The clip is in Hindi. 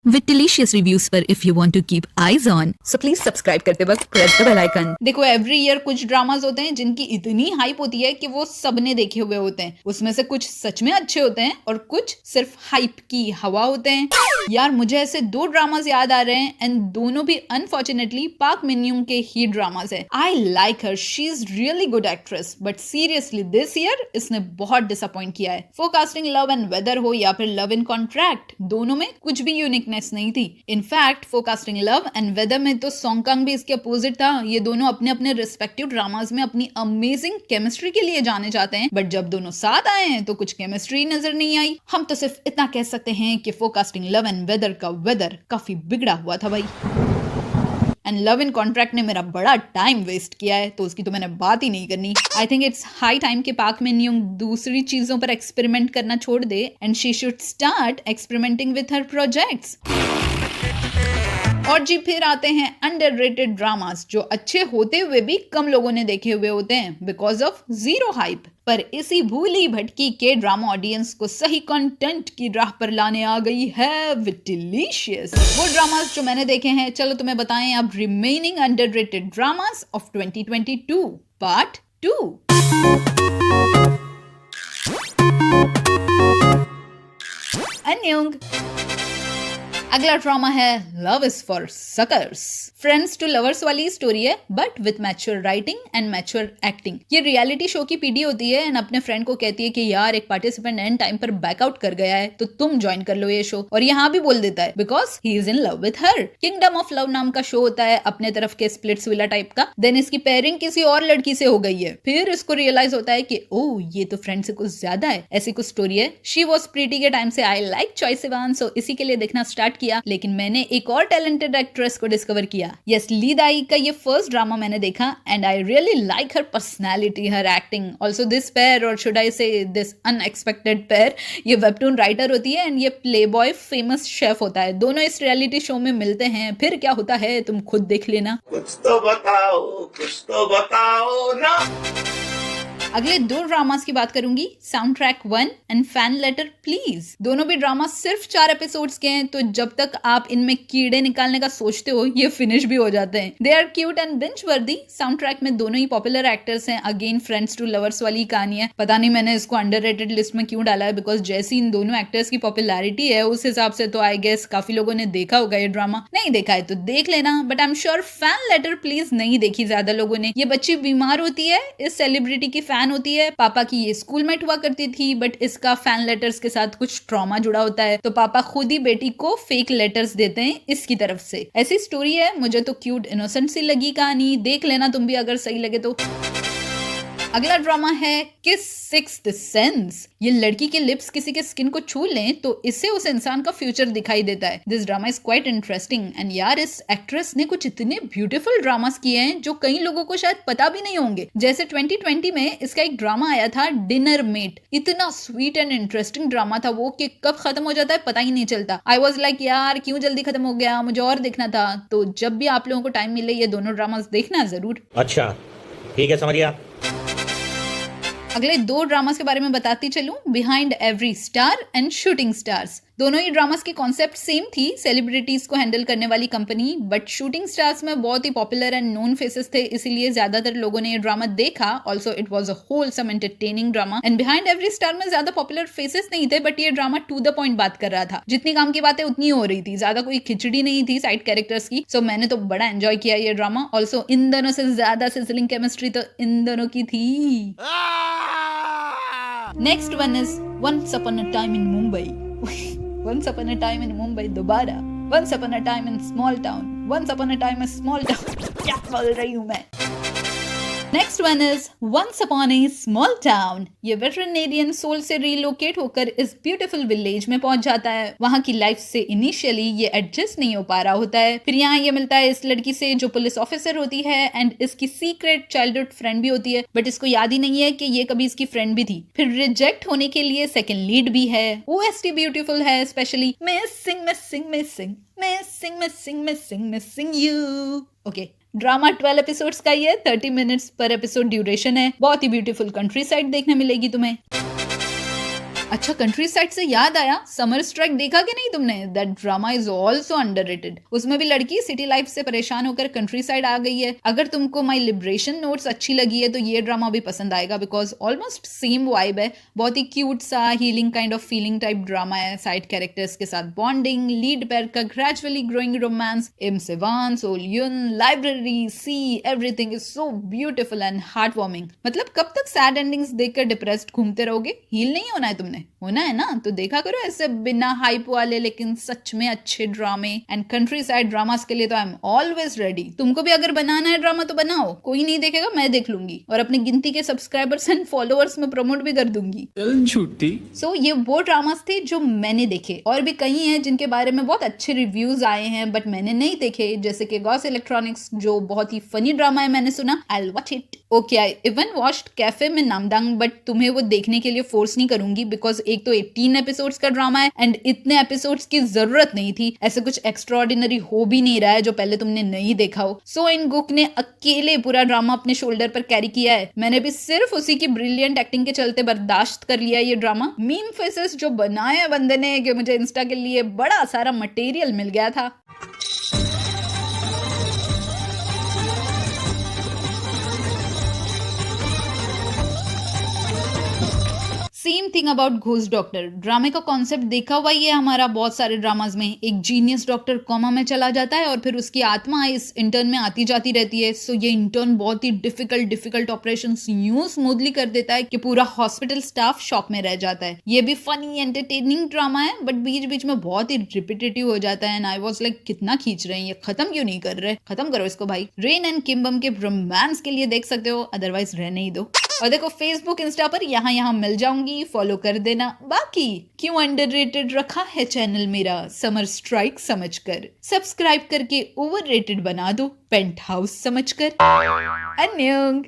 with delicious reviews पर if you want to keep eyes on. So please subscribe करते वक्त press the bell icon. देखो एवरी ईयर कुछ ड्रामाज होते हैं जिनकी इतनी हाइप होती है कि वो सबने देखे हुए होते हैं। उसमें से कुछ सच में अच्छे होते हैं और कुछ सिर्फ हाइप की हवा होते हैं। यार मुझे ऐसे दो ड्रामाज याद आ रहे हैं एंड दोनों भी अनफॉर्चुनेटली पार्क मिन यूंग के ही ड्रामाज है। I like her, she is really good actress, but seriously this year इसने बहुत डिसअपॉइंट किया है। फोरकास्टिंग लव एंड वेदर हो या फिर लव इन कॉन्ट्रैक्ट, दोनों में कुछ भी यूनिकनेस नहीं थी। In fact forecasting love and weather में तो सॉन्ग कांग भी इसके अपोजिट था। ये दोनों अपने अपने रिस्पेक्टिव ड्रामाज में अपनी अमेजिंग केमिस्ट्री के लिए जाने जाते हैं, बट जब दोनों साथ आए हैं तो कुछ केमिस्ट्री नजर नहीं आई। हम तो सिर्फ इतना कह सकते हैं कि फोरकास्टिंग लव एंड वेदर का वेदर काफी बिगड़ा हुआ था भाई। एंड लव इन कॉन्ट्रैक्ट ने मेरा बड़ा टाइम वेस्ट किया है, तो उसकी तो मैंने बात ही नहीं करनी। I think it's high time कि पार्क मिन यूंग दूसरी चीजों पर एक्सपेरिमेंट करना छोड़ दे and she should start experimenting with her projects. और जी फिर आते हैं अंडररेटेड ड्रामास जो अच्छे होते हुए भी कम लोगों ने देखे हुए होते हैं बिकॉज ऑफ जीरो हाइप। पर इसी भूली भटकी के ड्रामा ऑडियंस को सही कंटेंट की राह पर लाने आ गई है विद डिलीशियस। वो ड्रामास जो मैंने देखे हैं, चलो तुम्हें बताएं अब remaining underrated dramas of 2022 part 2। अन्योंग। अगला ड्रामा है love is for suckers. Friends to lovers वाली स्टोरी है but with mature writing and mature acting. ये रियलिटी शो की पीडी होती है एंड अपने फ्रेंड को कहती है कि यार एक पार्टिसिपेंट एंड टाइम पर बैकआउट कर गया है तो तुम ज्वाइन कर लो ये शो, और यहाँ भी बोल देता है because he is in love with her. Kingdom of love नाम का शो होता है अपने तरफ के स्प्लिट्स विला टाइप का। देन इसकी पेयरिंग किसी और लड़की से हो गई है, फिर इसको रियलाइज होता है कि ओ ये तो फ्रेंड से कुछ ज्यादा है। ऐसी कुछ स्टोरी है। शी वॉज प्रीटी के टाइम से आई लाइक चॉय सिवान, सो इसी के लिए देखना स्टार्ट किया, लेकिन मैंने एक और टैलेंटेड एक्ट्रेस को डिस्कवर किया। यस, ली दाई का ये फर्स्ट ड्रामा मैंने देखा and I really like her personality, her acting. Also this pair, और शुड आई से दिस अनएक्सपेक्टेड पेयर, ये वेबटून राइटर होती है एंड ये प्लेबॉय फेमस शेफ होता है। दोनों इस रियलिटी शो में मिलते हैं, फिर क्या होता है तुम खुद देख लेना। कुछ तो बताओ ना। अगले दो ड्रामास की बात करूंगी, sound track 1 and fan letter please. दोनों भी ड्रामा सिर्फ 4 एपिसोड्स के हैं, तो जब तक आप इनमें कीड़े निकालने का सोचते हो ये फिनिश भी हो जाते हैं। They are cute and binge worthy. Sound track में दोनों ही पॉपुलर एक्टर्स हैं। अगेन फ्रेंड्स टू लवर्स वाली कहानी है। पता नहीं मैंने इसको अंडररेटेड लिस्ट में क्यों डाला है, बिकॉज जैसी इन दोनों एक्टर्स की पॉपुलैरिटी है उस हिसाब से तो आई गेस काफी लोगों ने देखा होगा ये ड्रामा। नहीं देखा है तो देख लेना, but I am sure fan letter please नहीं देखी ज्यादा लोगों ने। ये बच्ची बीमार होती है, इस सेलिब्रिटी की फैन होती है। पापा की ये स्कूल मेट हुआ करती थी, बट इसका फैन लेटर्स के साथ कुछ ट्रॉमा जुड़ा होता है, तो पापा खुद ही बेटी को फेक लेटर्स देते हैं इसकी तरफ से। ऐसी स्टोरी है। मुझे तो क्यूट इनोसेंट सी लगी कहानी, देख लेना तुम भी अगर सही लगे तो। अगला ड्रामा है किस सिक्स्थ सेंस। ये लड़की के लिप्स किसी के स्किन को छू लें तो इससे उस इंसान का फ्यूचर दिखाई देता है। This drama is quite interesting and यार इस एक्ट्रेस ने कुछ इतने ब्यूटीफुल ड्रामास किए हैं जो कई लोगों को शायद पता भी नहीं होंगे। जैसे 2020 में इसका एक ड्रामा आया था डिनर मेट। इतना स्वीट एंड इंटरेस्टिंग ड्रामा था वो कि कब खत्म हो जाता है पता ही नहीं चलता। आई वॉज लाइक यार क्यों जल्दी खत्म हो गया, मुझे और देखना था। तो जब भी आप लोगों को टाइम मिले ये दोनों ड्रामास देखना जरूर। अच्छा ठीक है, समझ गया। अगले दो ड्रामास के बारे में बताती चलूं, behind every star and shooting stars. दोनों ही ड्रामास की कॉन्सेप्ट सेम थी, सेलिब्रिटीज को हैंडल करने वाली कंपनी, बट शूटिंग स्टार्स में बहुत ही पॉपुलर एंड नोन फेसेस थे, इसीलिए ज्यादातर लोगों ने ये ड्रामा देखा। Also it was a wholesome entertaining drama. And behind every star में ज्यादा पॉपुलर फेसेस नहीं थे, बट ये ड्रामा टू द पॉइंट बात कर रहा था। जितनी काम की बातें उतनी हो रही थी, ज्यादा कोई खिचड़ी नहीं थी साइड कैरेक्टर्स की। सो मैंने तो बड़ा एंजॉय किया ये ड्रामा। ऑल्सो इन दोनों से ज्यादा सिजलिंग केमिस्ट्री तो इन दोनों की थी। Next one is once upon a time in Mumbai. Once upon a time in Mumbai दोबारा। Once upon a time in small town। Once upon a time in small town। क्या बोल रही हूँ मैं। Next one is once upon a small town. ये वेटरनेरियन सोल से रिलोकेट होकर इस ब्यूटीफुल विलेज में पहुंच जाता है। वहां की लाइफ से इनिशियली ये एडजस्ट नहीं हो पा रहा होता है। फिर यहाँ ये मिलता है इस लड़की से जो पुलिस ऑफिसर होती है एंड इसकी सीक्रेट चाइल्डहुड फ्रेंड भी होती है, बट इसको याद ही नहीं है कि ये कभी इसकी फ्रेंड भी थी। फिर रिजेक्ट होने के लिए सेकेंड लीड भी है। ओएसटी ब्यूटीफुल है, specially missing missing missing missing missing missing missing you. Okay, drama 12 episodes का ही है, 30 मिनट्स पर एपिसोड ड्यूरेशन है। बहुत ही ब्यूटीफुल कंट्री साइड देखने मिलेगी तुम्हें। अच्छा, कंट्री साइड से याद आया, समर स्ट्राइक देखा कि नहीं तुमने? That drama is also underrated. उसमें भी लड़की सिटी लाइफ से परेशान होकर कंट्री साइड आ गई है। अगर तुमको माई लिबरेशन नोट्स अच्छी लगी है तो ये ड्रामा भी पसंद आएगा, बिकॉज ऑलमोस्ट सेम वाइब है। बहुत ही क्यूट सा healing kind of feeling type drama है। साइड कैरेक्टर्स के साथ बॉन्डिंग, लीड पेयर का ग्रेजुअली ग्रोइंग रोमांस, एम सेवान, सोल युन, लाइब्रेरी, सी, everything is so beautiful and heart warming. मतलब कब तक सैड एंडिंग्स देखकर डिप्रेस्ड घूमते रहोगे? हील नहीं होना है तुमने, होना है ना तो देखा करो ऐसे बिना हाइप वाले लेकिन सच में अच्छे ड्रामे एंड कंट्री साइड ड्रामास के लिए तो आई एम ऑलवेज रेडी। तुमको भी अगर बनाना है ड्रामा तो बनाओ, कोई नहीं देखेगा, मैं देख लूंगी और अपनी गिनती के सब्सक्राइबर्स एंड फॉलोअर्स में प्रमोट भी कर दूंगी। झूठी। सो ये वो ड्रामास थे जो मैंने देखे, और भी कई हैं जिनके बारे में बहुत अच्छे रिव्यूज आए हैं बट मैंने नहीं देखे, जैसे कि गॉस इलेक्ट्रॉनिक्स जो बहुत ही फनी ड्रामा है, मैंने सुना, I will watch it. Okay, I even watched cafe में नामदांग, बट तुम्हें वो देखने के लिए फोर्स नहीं करूंगी बिकॉज एक तो 18 एपिसोड्स का ड्रामा है एंड इतने एपिसोड्स की जरूरत नहीं थी। ऐसे कुछ एक्स्ट्राऑर्डिनरी हो भी नहीं रहा है जो पहले तुमने नहीं देखा हो। सो इन गुक ने अकेले पूरा ड्रामा अपने शोल्डर पर कैरी किया है। मैंने भी सिर्फ उसी की ब्रिलियंट एक्टिंग के चलते बर्दाश्त कर लिया ये ड्रामा। मीम फेसेस जो बनाए बंदे ने कि मुझे इंस्टा के लिए बड़ा सारा मटेरियल मिल गया था। Same thing about ghost doctor. ड्रामे का कॉन्सेप्ट देखा हुआ ही है हमारा बहुत सारे ड्रामाज में। एक जीनियस डॉक्टर कोमा में चला जाता है और फिर उसकी आत्मा इस इंटर्न में आती जाती रहती है। सो ये इंटर्न बहुत ही डिफिकल्ट ऑपरेशन यूं स्मूथली कर देता है कि पूरा हॉस्पिटल स्टाफ शॉक में रह जाता है। ये भी फनी एंटरटेनिंग ड्रामा है बट बीच बीच में बहुत ही रिपीटेटिव हो जाता है एंड आई वाज लाइक कितना खींच रहे हैं ये, खत्म क्यों नहीं कर रहे, खत्म करो इसको भाई। रेन एंड किम्बम के रोमांस के लिए देख सकते हो, अदरवाइज रहने ही दो। और देखो फेसबुक इंस्टा पर यहाँ मिल जाऊंगी, फॉलो कर देना। बाकी क्यों अंडररेटेड रखा है चैनल मेरा समर स्ट्राइक समझकर, सब्सक्राइब करके ओवररेटेड बना दो पेंट हाउस समझकर। अन्यंग।